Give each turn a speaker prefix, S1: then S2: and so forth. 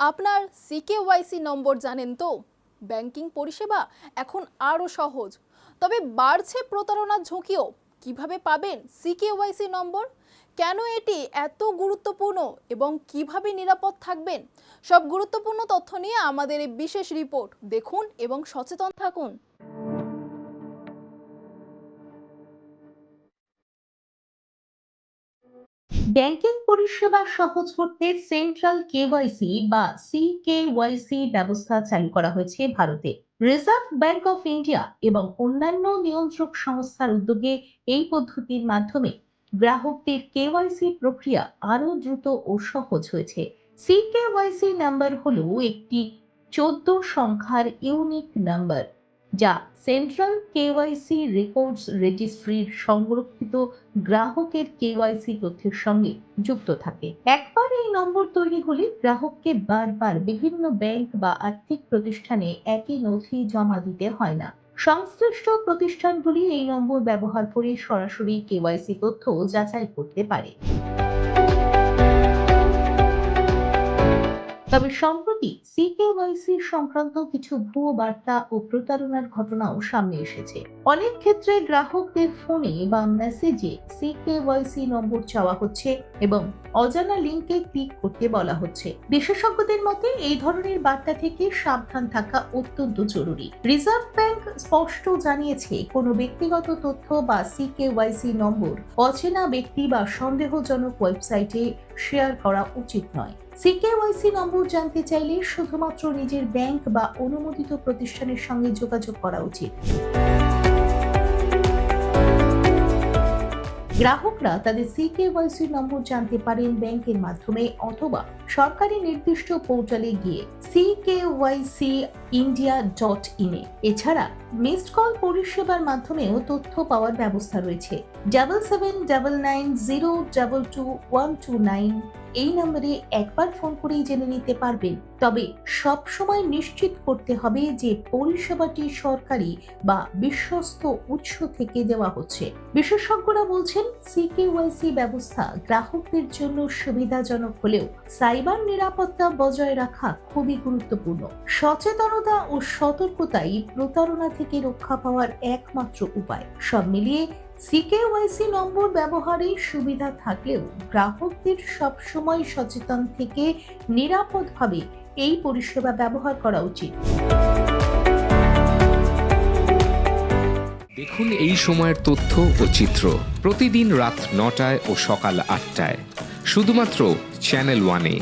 S1: আপনার সিকেওয়াইসি নম্বর জানেন তো? ব্যাংকিং পরিষেবা এখন আরও সহজ, তবে বাড়ছে প্রতারণার ঝুঁকিও। কিভাবে পাবেন সিকেওয়াইসি নম্বর, কেন এটি এত গুরুত্বপূর্ণ এবং কিভাবে নিরাপদ থাকবেন, সব গুরুত্বপূর্ণ তথ্য নিয়ে আমাদের এই বিশেষ রিপোর্ট দেখুন এবং সচেতন থাকুন।
S2: ব্যাংকিং পরিষেবা সহজ করতে সেন্ট্রাল কেওয়াইসি বা সিকেওয়াইসি ব্যবস্থা চালু করা হয়েছে ভারতে। রিজার্ভ ব্যাংক অফ ইন্ডিয়া এবং অন্যান্য নিয়ন্ত্রক সংস্থার উদ্যোগে এই পদ্ধতির মাধ্যমে গ্রাহকদের কেওয়াইসি প্রক্রিয়া আরো দ্রুত ও সহজ হয়েছে। সিকেওয়াইসি নাম্বার হলো একটি 14 সংখ্যার ইউনিক নাম্বার, যা সেন্ট্রাল কেওয়াইসি রেকর্ডস রেজিস্ট্রির সংরক্ষিত গ্রাহকের কেওয়াইসি তথ্যের সঙ্গে যুক্ত থাকে। একবার এই নম্বর তৈরি হলে গ্রাহককে বারবার বিভিন্ন ব্যাংক বা আর্থিক প্রতিষ্ঠানে একই নথি জমা দিতে হয় না। সংশ্লিষ্ট প্রতিষ্ঠানগুলি এই নম্বর ব্যবহার করে সরাসরি কেওয়াইসি তথ্য যাচাই করতে পারে। তবে সম্প্রতি সিকেওয়াইসি সংক্রান্ত কিছু ভুয়ো বার্তা ও প্রতারণার ঘটনাও সামনে এসেছে। অনেক ক্ষেত্রে গ্রাহকদের ফোনে বা মেসেজে সিকেওয়াইসি নম্বর চাওয়া হচ্ছে এবং অজানা লিঙ্কে ক্লিক করতে বলা হচ্ছে। বিশেষজ্ঞদের মতে এই ধরনের বার্তা থেকে সাবধান থাকা অত্যন্ত জরুরি। রিজার্ভ ব্যাংক স্পষ্ট জানিয়েছে, কোনো ব্যক্তিগত তথ্য বা সিকেওয়াইসি নম্বর অচেনা ব্যক্তি বা সন্দেহজনক ওয়েবসাইটে শেয়ার করা উচিত নয়। সিকেওয়াইসি নম্বর জানতে চাইলে শুধুমাত্র নিজের ব্যাংক বা অনুমোদিত প্রতিষ্ঠানের সঙ্গে যোগাযোগ করা উচিত। গ্রাহকরা তাদের সিকেওয়াইসি নম্বর জানতে পারেন ব্যাংকের মাধ্যমে অথবা সরকারি নির্দিষ্ট পোর্টালে গিয়ে ckYCindia.in এ। এছাড়া মিসড কল পরিষেবার মাধ্যমেও তথ্য পাওয়ার ব্যবস্থা রয়েছে। 7799022129 এই নম্বরে একবার ফোন করেই জেনে নিতে পারবেন। তবে সব সময় নিশ্চিত করতে হবে যে পরিষেবাটি সরকারি বা বিশ্বস্ত উৎস থেকে দেওয়া হচ্ছে। বিশেষজ্ঞরা বলছেন, সিকেওয়াইসি ব্যবস্থা গ্রাহকদের জন্য সুবিধাজনক হলেও সাইবার নিরাপত্তা বজায় রাখা খুবই গুরুত্বপূর্ণ। সচেতনতা ও সতর্কতাই প্রতারণা থেকে রক্ষা পাওয়ার একমাত্র উপায়। সব মিলিয়ে সিকেওয়াইসি নম্বর ব্যবহারে সুবিধা থাকলেও গ্রাহকদের সবসময় সচেতন থেকে নিরাপদভাবে এই পরিষেবা ব্যবহার করা উচিত।
S3: দেখুন এই সময়ের তথ্য ও চিত্র প্রতিদিন রাত 9টায় ও সকাল 8টায় শুধুমাত্র চ্যানেল 1-এ।